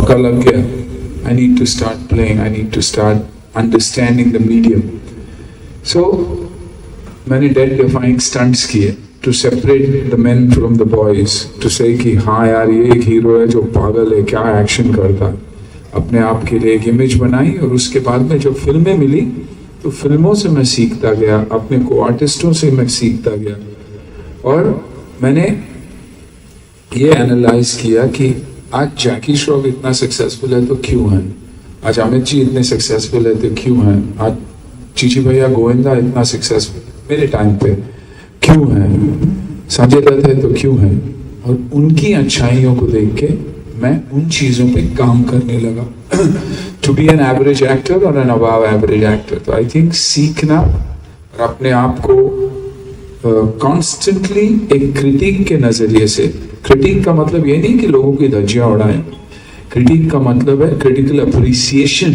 पता लग गया, I need to start playing, I need to start understanding the medium. So मैंने dead defying stunts किए to separate the men from the boys, to say कि हाँ यार ये एक हीरो है जो पागल है, क्या एक्शन करता है। अपने आप के लिए एक इमेज बनाई, और उसके बाद में जब फिल्में मिली तो फिल्मों से मैं सीखता गया, अपने को आर्टिस्टों से मैं सीखता गया, और मैंने ये एनालाइज किया कि आज जैकी श्रॉफ इतना सक्सेसफुल है तो क्यों है, आज अमित जी इतने सक्सेसफुल है तो क्यों है, आज चीची भैया गोविंदा इतना सक्सेसफुल मेरे टाइम पे क्यों है, संजय दत्त है तो क्यों है। और उनकी अच्छाइयों को देख के मैं उन चीज़ों पे काम करने लगा to be an average actor और एन अबव एवरेज एक्टर। तो आई थिंक सीखना और अपने आप को कॉन्स्टेंटली एक क्रिटिक के नज़रिए से, क्रिटिक का मतलब ये नहीं कि लोगों की धज्जियाँ उड़ाएं, क्रिटिक का मतलब है क्रिटिकल अप्रिसिएशन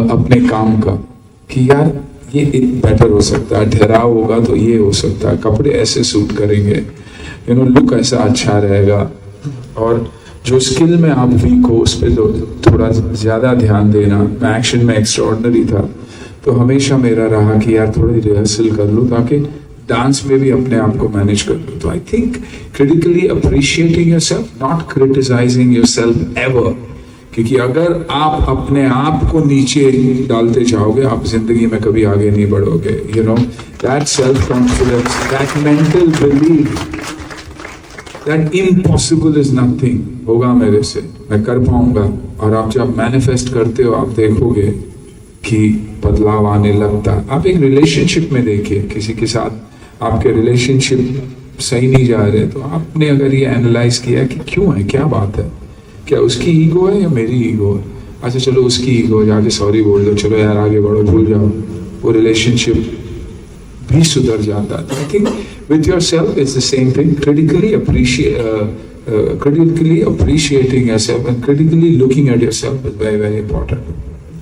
अपने काम का, कि यार ये बेटर हो सकता है, ठहराव होगा तो ये हो सकता है, कपड़े ऐसे सूट करेंगे, यू नो लुक ऐसा अच्छा रहेगा, और जो स्किल में आप वीक हो उस पर तो थोड़ा ज़्यादा ध्यान देना। मैं एक्शन में एक्स्ट्राऑर्डिनरी था तो हमेशा मेरा रहा कि यार थोड़ी रिहर्सल कर लूँ ताकि डांस में भी अपने आप को मैनेज कर लूँ। तो I think critically appreciating yourself, not criticising yourself ever, क्योंकि अगर आप अपने आप को नीचे डालते जाओगे आप जिंदगी में कभी आगे नहीं बढ़ोगे। You know that self confidence, that mental belief that impossible is nothing, होगा मेरे से, मैं कर पाऊंगा। और आप जब मैनिफेस्ट करते हो आप देखोगे कि बदलाव आने लगता। आप एक रिलेशनशिप में देखिए, किसी के साथ आपके रिलेशनशिप सही नहीं जा रहे, तो आपने अगर ये एनालाइज किया कि क्यों है, क्या बात है, क्या उसकी ईगो है या मेरी ईगो है, अच्छा चलो उसकी ईगो, जाके सॉरी बोल दो, चलो यार आगे बढ़ो, भूल जाओ, वो रिलेशनशिप भी सुधर जाता है। I think with yourself it's the same thing, critically appreciating yourself and critically looking at yourself is very very important.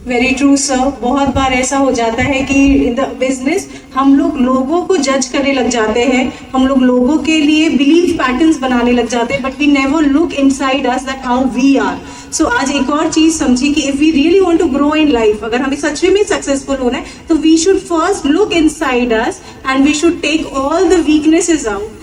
Very true sir. बहुत बार ऐसा हो जाता है कि इन द बिजनेस हम लोग लोगों को जज करने लग जाते हैं, हम लोग लोगों के लिए बिलीफ पैटर्न्स बनाने लग जाते हैं, but we never look inside us that how we are. So आज एक और चीज समझी कि if we really want to grow in life, अगर हमें सच में सक्सेसफुल होना है तो we should first look inside us and we should take all the weaknesses out.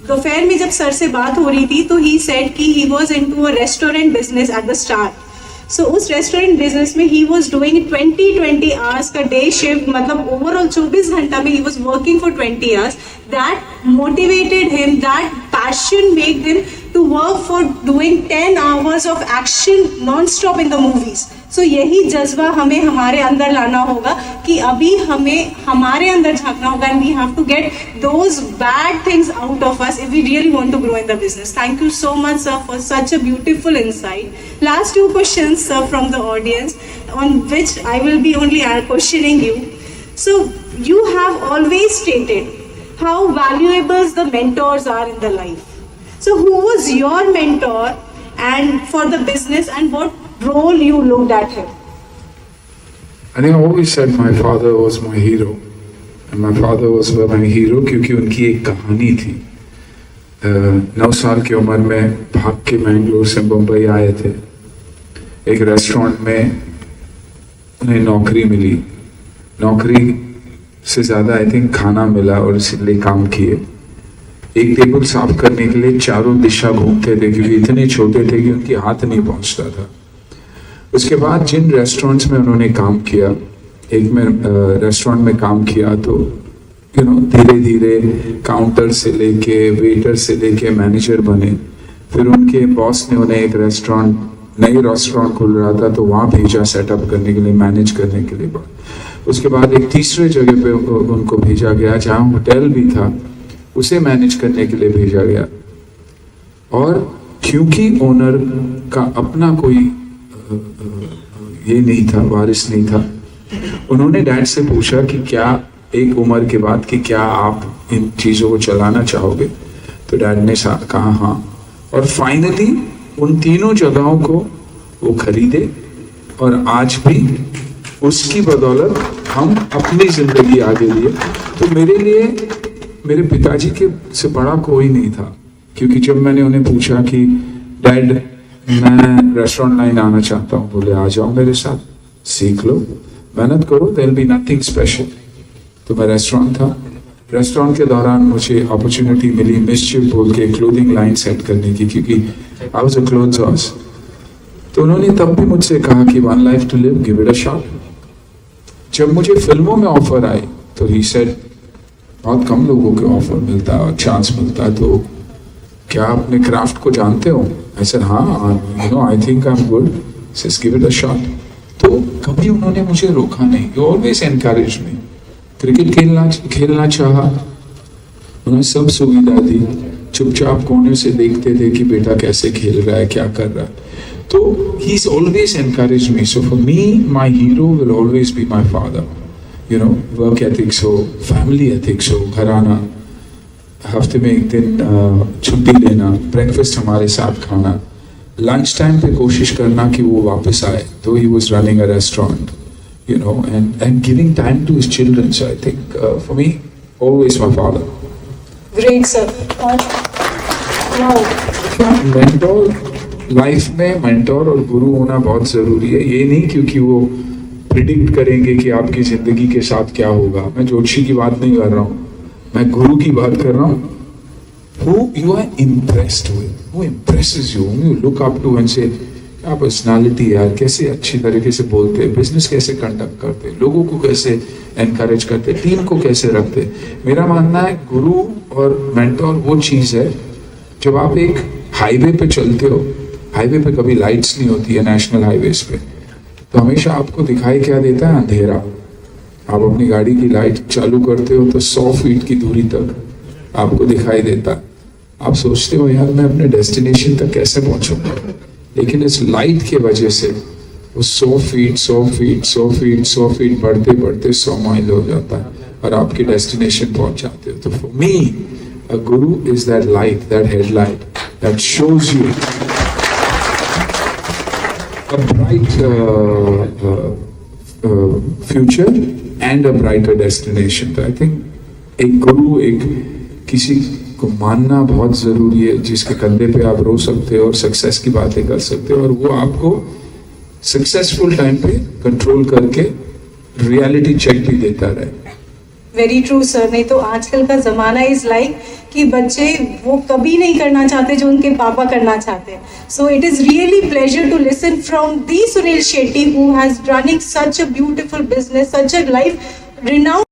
दोपहर में जब सर से बात हो रही थी तो ही सेड कि he was into a restaurant business at the start. So उस रेस्टोरेंट बिजनेस में ही वॉज डूइंग 20 आवर्स का डे शिफ्ट, मतलब ओवरऑल 24 घंटा में he was working for 20 hours. That motivated him, that passion made him to work for doing 10 hours of action non stop in the movies. So यही जज्बा हमें हमारे अंदर लाना होगा कि अभी हमें हमारे अंदर झांकना होगा, and we have to get those bad things out of us if we really want to grow in the business. Thank you so much sir for such a beautiful insight. Last 2 questions sir from the audience, on which I will be only questioning you. So you have always stated how valuable the mentors are in the life. So who was your mentor and for the business, and what role you looked at him? I think I always said my father was my hero, and my father was my hero क्योंकि उनकी एक कहानी थी। 9 साल की उम्र में भाग के मैंगलोर से मुंबई आए थे। एक रेस्टोरेंट में उन्हें नौकरी मिली, नौकरी से ज़्यादा आई थिंक खाना मिला, और इसलिए काम किए। एक टेबल साफ करने के लिए चारों दिशा घूमते थे क्योंकि इतने छोटे थे कि उनके हाथ नहीं पहुंचता था। उसके बाद जिन रेस्टोरेंट्स में उन्होंने काम किया, एक में रेस्टोरेंट में काम किया तो यू नो धीरे धीरे काउंटर से लेके वेटर से लेके मैनेजर बने। फिर उनके बॉस ने उन्हें एक नई रेस्टोरेंट खुल रहा था तो वहाँ भेजा सेटअप करने के लिए, मैनेज करने के लिए। उसके बाद एक तीसरे जगह पे उनको भेजा गया जहाँ होटल भी था, उसे मैनेज करने के लिए भेजा गया। और क्योंकि ओनर का अपना कोई ये नहीं था, वारिस नहीं था, उन्होंने डैड से पूछा कि क्या एक उम्र के बाद कि क्या आप इन चीज़ों को चलाना चाहोगे, तो डैड ने कहा हाँ। और फाइनली उन तीनों जगहों को वो खरीदे, और आज भी उसकी बदौलत हम अपनी जिंदगी आगे लिए। तो मेरे लिए मेरे पिताजी के से बड़ा कोई नहीं था, क्योंकि जब मैंने उन्हें पूछा कि डैड मैं रेस्टोरेंट लाइन आना चाहता हूँ। बोले आ जाओ मेरे साथ, सीख लो, मेहनत करो, देयर बी नथिंग स्पेशल। तो मैं रेस्टोरेंट था, रेस्टोरेंट के दौरान मुझे अपॉर्चुनिटी मिली मिसचिफ बोल के क्लोथिंग लाइन सेट करने की, क्योंकि I was a clothes house. तो उन्होंने तब भी मुझसे कहा कि one life to live, give it a shot. जब मुझे फिल्मों में ऑफर आई तो ही सेड बहुत कम लोगों को ऑफर मिलता है, चांस मिलता है, तो क्या अपने क्राफ्ट को जानते हो? आई सेड हाँ, you know I think I am good, says give it a shot. तो कभी उन्होंने मुझे रोका नहीं, you always encourage me. Cricket खेलना चाहा, उन्होंने सब सुविधा दी, चुपचाप कोने से देखते थे कि बेटा कैसे खेल रहा है, क्या कर रहा है। तो he is always encourage me. So for me my hero will always be my father. You know, work ethics हो, फैमिली एथिक्स हो, घर आना, हफ्ते में एक दिन छुट्टी लेना, ब्रेकफास्ट हमारे साथ खाना, लंच टाइम पे कोशिश करना कि वो वापस आए, तो he was running a restaurant, you know, and giving time to his children. So I think for me, always my father. Great, sir. Wow. Mentor life में, मेंटोर और गुरु होना बहुत जरूरी है। ये नहीं क्योंकि वो प्रिडिक्ट करेंगे कि आपकी जिंदगी के साथ क्या होगा। मैं ज्योतिषी की बात नहीं कर रहा हूँ, मैं गुरु की बात कर रहा हूँ। Who you are impressed with, who impresses you, whom you look up to and say, क्या पर्सनालिटी यार, कैसे अच्छी तरीके से बोलते, बिजनेस कैसे कंडक्ट करते, लोगों को कैसे एनकरेज करते, टीम को कैसे रखते। मेरा मानना है गुरु और मेंटोर वो चीज़ है, जब आप एक हाईवे पे चलते हो, हाईवे पे कभी लाइट्स नहीं होती है नेशनल हाईवेज पे, तो हमेशा आपको दिखाई क्या देता है? अंधेरा। आप अपनी गाड़ी की लाइट चालू करते हो तो 100 फीट की दूरी तक आपको दिखाई देता है। आप सोचते हो यार मैं अपने डेस्टिनेशन तक कैसे पहुंचूंगा, लेकिन इस लाइट के वजह से वो 100 फीट बढ़ते बढ़ते 100 माइल हो जाता है और आपके डेस्टिनेशन पहुंच जाते हो। तो for me a Guru is that light, that headlight that shows you a bright future and a brighter destination. तो आई थिंक एक गुरु, एक किसी को मानना बहुत जरूरी है, जिसके कंधे पे आप रो सकते हो और सक्सेस की बातें कर सकते हो, और वो आपको सक्सेसफुल टाइम पे कंट्रोल करके रियलिटी चेक भी देता रहे। Very true sir. नहीं तो आजकल का जमाना इज लाइक कि बच्चे वो कभी नहीं करना चाहते जो उनके पापा करना चाहते हैं। So it is really pleasure to listen from the Sunil Shetty who has running such a beautiful business, such a life renowned